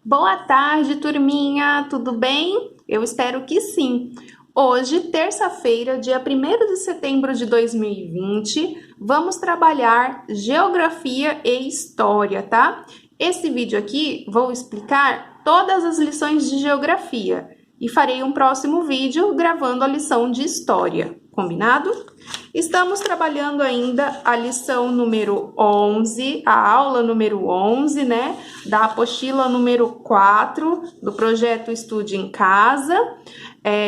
Boa tarde, turminha! Tudo bem? Eu espero que sim. Hoje, terça-feira, dia 1º de setembro de 2020, vamos trabalhar Geografia e História, tá? Esse vídeo aqui vou explicar todas as lições de Geografia e farei um próximo vídeo gravando a lição de História, combinado? Estamos trabalhando ainda a lição número 11, a aula número 11, né, da apostila número 4 do projeto Estude em Casa,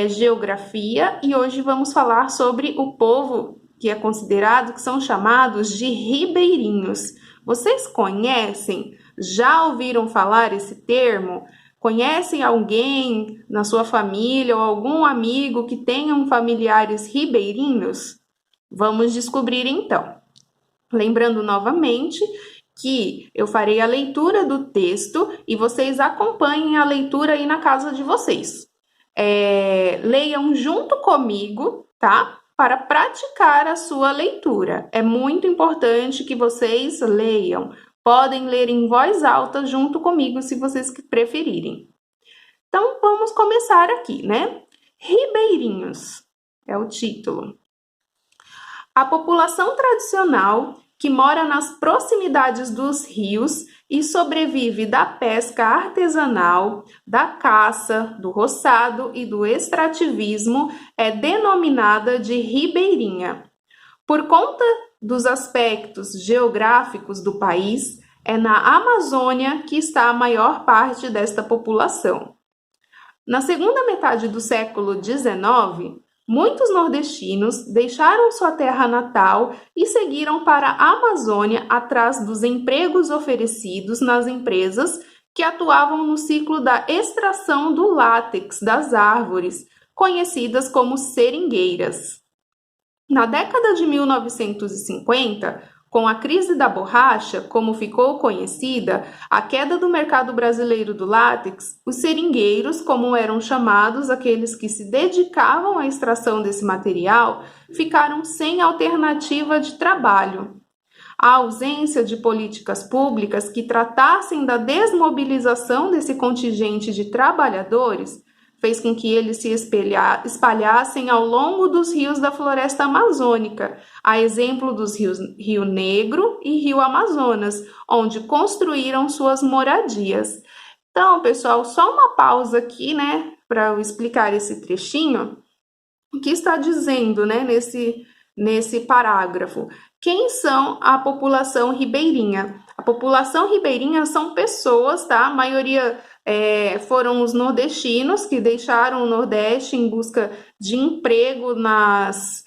Geografia, e hoje vamos falar sobre o povo que é considerado, que são chamados de ribeirinhos. Vocês conhecem? Já ouviram falar esse termo? Conhecem alguém na sua família ou algum amigo que tenham familiares ribeirinhos? Vamos descobrir então. Lembrando novamente que eu farei a leitura do texto e vocês acompanhem a leitura aí na casa de vocês. Leiam junto comigo, tá? Para praticar a sua leitura. É muito importante que vocês leiam. Podem ler em voz alta junto comigo, se vocês preferirem. Então, vamos começar aqui, né? Ribeirinhos é o título. A população tradicional, que mora nas proximidades dos rios e sobrevive da pesca artesanal, da caça, do roçado e do extrativismo, é denominada de ribeirinha. Por conta dos aspectos geográficos do país, é na Amazônia que está a maior parte desta população. Na segunda metade do século XIX, muitos nordestinos deixaram sua terra natal e seguiram para a Amazônia atrás dos empregos oferecidos nas empresas que atuavam no ciclo da extração do látex das árvores, conhecidas como seringueiras. Na década de 1950, com a crise da borracha, como ficou conhecida, a queda do mercado brasileiro do látex, os seringueiros, como eram chamados aqueles que se dedicavam à extração desse material, ficaram sem alternativa de trabalho. A ausência de políticas públicas que tratassem da desmobilização desse contingente de trabalhadores fez com que eles se espalhassem ao longo dos rios da floresta amazônica, a exemplo dos rios Rio Negro e Rio Amazonas, onde construíram suas moradias. Então, pessoal, só uma pausa aqui, né, para eu explicar esse trechinho. O que está dizendo, né, nesse parágrafo? Quem são a população ribeirinha? A população ribeirinha são pessoas, tá? A maioria foram os nordestinos que deixaram o Nordeste em busca de emprego nas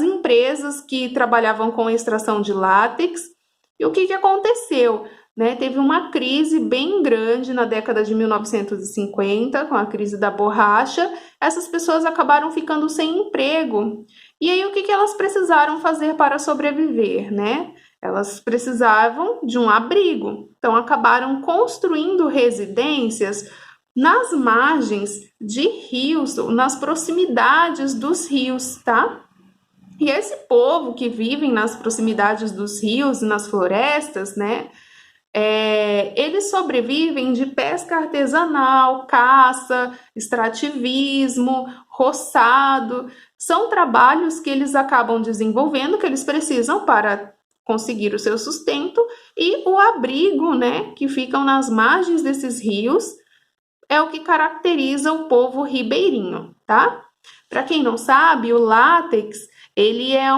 empresas que trabalhavam com extração de látex. E o que aconteceu? Né? Teve uma crise bem grande na década de 1950, com a crise da borracha. Essas pessoas acabaram ficando sem emprego. E aí, o que elas precisaram fazer para sobreviver, né? Elas precisavam de um abrigo. Então, acabaram construindo residências nas margens de rios, nas proximidades dos rios, tá? E esse povo que vive nas proximidades dos rios, nas florestas, né? Eles sobrevivem de pesca artesanal, caça, extrativismo, roçado. São trabalhos que eles acabam desenvolvendo, que eles precisam para conseguir o seu sustento, e o abrigo, né, que ficam nas margens desses rios, é o que caracteriza o povo ribeirinho, tá? Para quem não sabe, o látex, ele é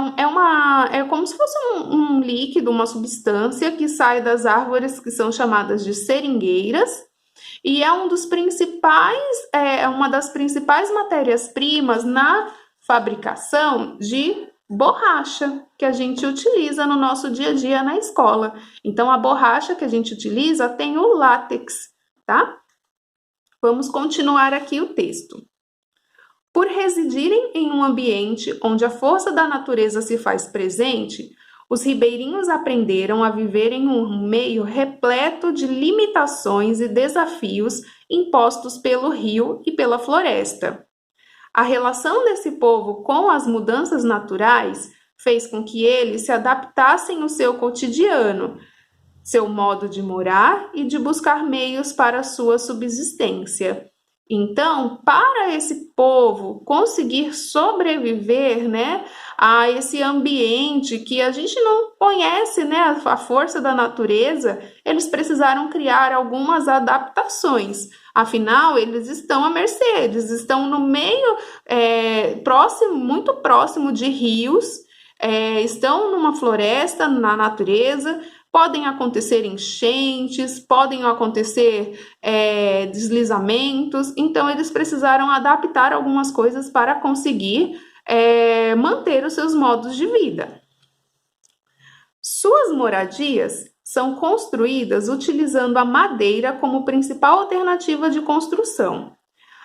como se fosse um líquido, uma substância que sai das árvores que são chamadas de seringueiras, e é uma das principais matérias-primas na fabricação de borracha que a gente utiliza no nosso dia a dia na escola. Então, a borracha que a gente utiliza tem o látex, tá? Vamos continuar aqui o texto. Por residirem em um ambiente onde a força da natureza se faz presente, os ribeirinhos aprenderam a viver em um meio repleto de limitações e desafios impostos pelo rio e pela floresta. A relação desse povo com as mudanças naturais fez com que eles se adaptassem ao seu cotidiano, seu modo de morar e de buscar meios para sua subsistência. Então, para esse povo conseguir sobreviver, né, a esse ambiente que a gente não conhece, né, a força da natureza, eles precisaram criar algumas adaptações. Afinal, eles estão à mercê, eles estão no meio, próximo, muito próximo de rios, estão numa floresta, na natureza. Podem acontecer enchentes, podem acontecer deslizamentos, então eles precisaram adaptar algumas coisas para conseguir manter os seus modos de vida. Suas moradias são construídas utilizando a madeira como principal alternativa de construção.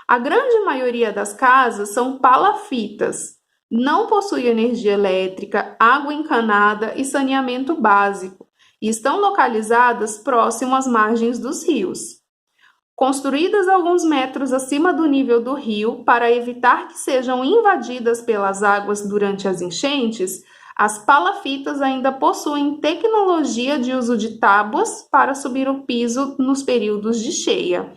A grande maioria das casas são palafitas, não possui energia elétrica, água encanada e saneamento básico, e estão localizadas próximo às margens dos rios. Construídas alguns metros acima do nível do rio para evitar que sejam invadidas pelas águas durante as enchentes, as palafitas ainda possuem tecnologia de uso de tábuas para subir o piso nos períodos de cheia.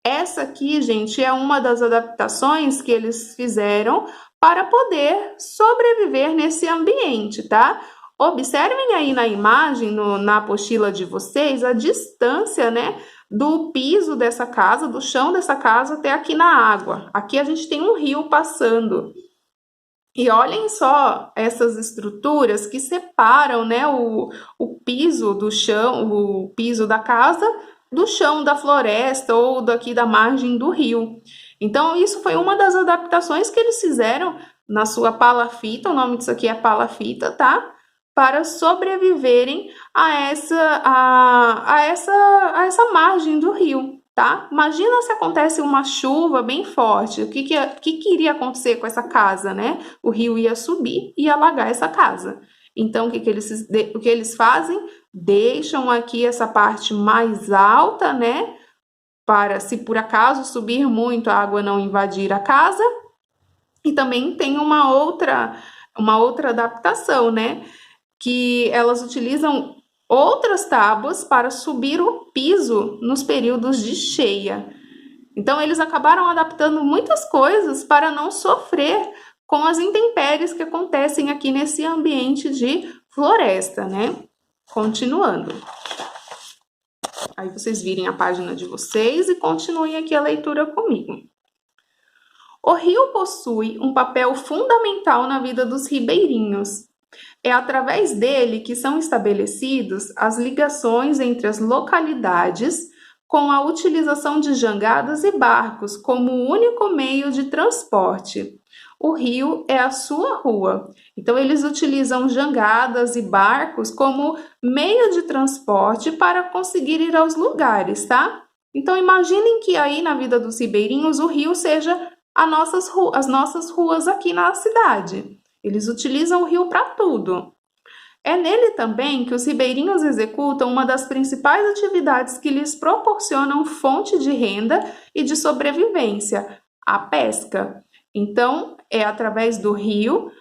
Essa aqui, gente, é uma das adaptações que eles fizeram para poder sobreviver nesse ambiente, tá? Observem aí na imagem, na apostila de vocês, a distância, né, do piso dessa casa, do chão dessa casa até aqui na água. Aqui a gente tem um rio passando. E olhem só essas estruturas que separam, né, o piso do chão, o piso da casa do chão da floresta ou daqui da margem do rio. Então, isso foi uma das adaptações que eles fizeram na sua palafita, o nome disso aqui é palafita, tá? Para sobreviverem a essa margem do rio, tá? Imagina se acontece uma chuva bem forte, o que iria acontecer com essa casa, né? O rio ia subir e alagar essa casa. Então, o que eles fazem? Deixam aqui essa parte mais alta, né? Para, se por acaso subir muito, a água não invadir a casa. E também tem uma outra adaptação, né? Que elas utilizam outras tábuas para subir o piso nos períodos de cheia. Então, eles acabaram adaptando muitas coisas para não sofrer com as intempéries que acontecem aqui nesse ambiente de floresta, né? Continuando. Aí vocês virem a página de vocês e continuem aqui a leitura comigo. O rio possui um papel fundamental na vida dos ribeirinhos. É através dele que são estabelecidas as ligações entre as localidades, com a utilização de jangadas e barcos como único meio de transporte. O rio é a sua rua. Então, eles utilizam jangadas e barcos como meio de transporte para conseguir ir aos lugares, tá? Então, imaginem que aí na vida dos ribeirinhos o rio seja as nossas ruas aqui na cidade. Eles utilizam o rio para tudo. É nele também que os ribeirinhos executam uma das principais atividades que lhes proporcionam fonte de renda e de sobrevivência, a pesca. Então, é através do rio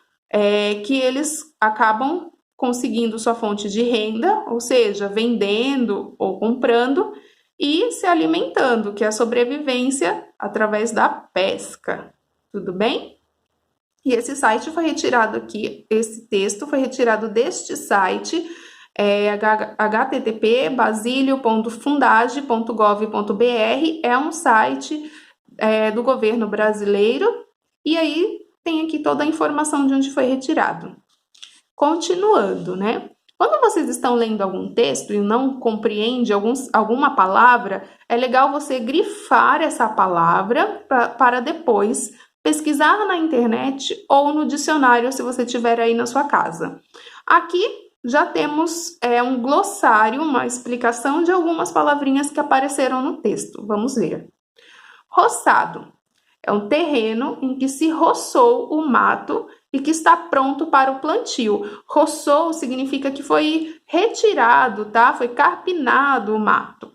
que eles acabam conseguindo sua fonte de renda, ou seja, vendendo ou comprando e se alimentando, que é a sobrevivência através da pesca. Tudo bem? E esse site foi retirado aqui, esse texto foi retirado deste site, http://basilio.fundage.gov.br, é um site do governo brasileiro, e aí tem aqui toda a informação de onde foi retirado. Continuando, né? Quando vocês estão lendo algum texto e não compreende alguma palavra, é legal você grifar essa palavra para depois pesquisar na internet ou no dicionário, se você tiver aí na sua casa. Aqui já temos um glossário, uma explicação de algumas palavrinhas que apareceram no texto. Vamos ver. Roçado é um terreno em que se roçou o mato e que está pronto para o plantio. Roçou significa que foi retirado, tá? Foi carpinado o mato.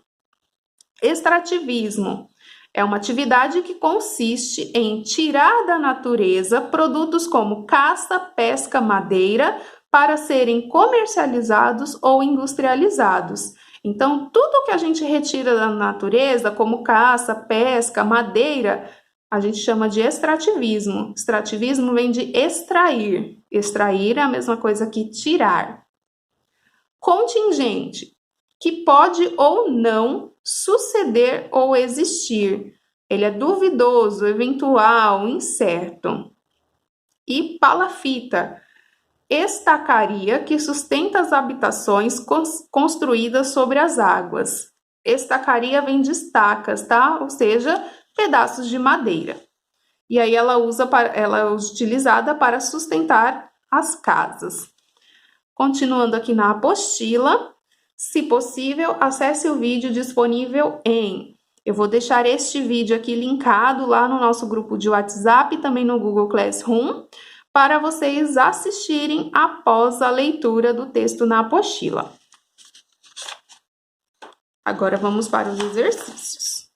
Extrativismo é uma atividade que consiste em tirar da natureza produtos como caça, pesca, madeira, para serem comercializados ou industrializados. Então, tudo que a gente retira da natureza, como caça, pesca, madeira, a gente chama de extrativismo. Extrativismo vem de extrair. Extrair é a mesma coisa que tirar. Contingente, que pode ou não suceder ou existir. Ele é duvidoso, eventual, incerto. E palafita, estacaria que sustenta as habitações construídas sobre as águas. Estacaria vem de estacas, tá? Ou seja, pedaços de madeira. E aí ela é utilizada para sustentar as casas. Continuando aqui na apostila, se possível, acesse o vídeo disponível em... Eu vou deixar este vídeo aqui linkado lá no nosso grupo de WhatsApp e também no Google Classroom, para vocês assistirem após a leitura do texto na apostila. Agora vamos para os exercícios.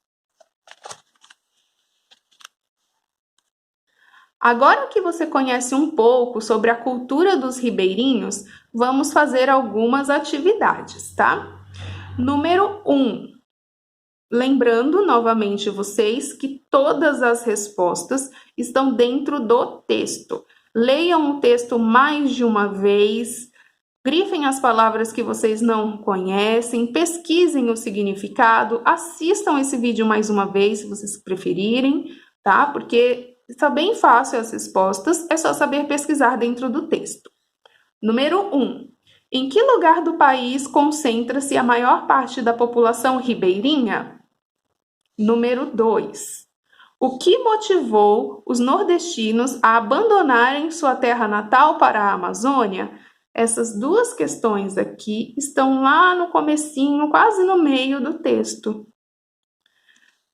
Agora que você conhece um pouco sobre a cultura dos ribeirinhos, vamos fazer algumas atividades, tá? Número 1. Lembrando novamente vocês que todas as respostas estão dentro do texto. Leiam o texto mais de uma vez, grifem as palavras que vocês não conhecem, pesquisem o significado, assistam esse vídeo mais uma vez, se vocês preferirem, tá? Porque está bem fácil as respostas, é só saber pesquisar dentro do texto. Número 1. Em que lugar do país concentra-se a maior parte da população ribeirinha? Número 2. O que motivou os nordestinos a abandonarem sua terra natal para a Amazônia? Essas duas questões aqui estão lá no comecinho, quase no meio do texto.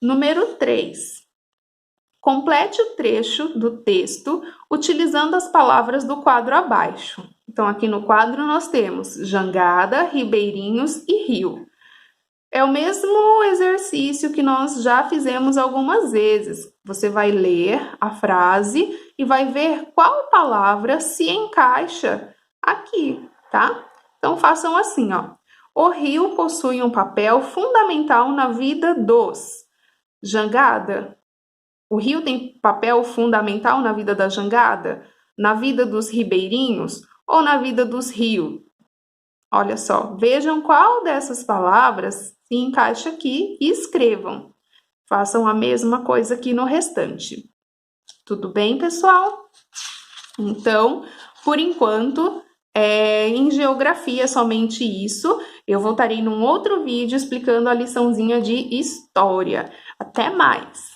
Número 3. Complete o trecho do texto utilizando as palavras do quadro abaixo. Então, aqui no quadro nós temos jangada, ribeirinhos e rio. É o mesmo exercício que nós já fizemos algumas vezes. Você vai ler a frase e vai ver qual palavra se encaixa aqui, tá? Então, façam assim, ó. O rio possui um papel fundamental na vida dos... Jangada. O rio tem papel fundamental na vida da jangada? Na vida dos ribeirinhos ou na vida dos rios? Olha só, vejam qual dessas palavras se encaixa aqui e escrevam. Façam a mesma coisa aqui no restante. Tudo bem, pessoal? Então, por enquanto, em geografia somente isso. Eu voltarei num outro vídeo explicando a liçãozinha de história. Até mais!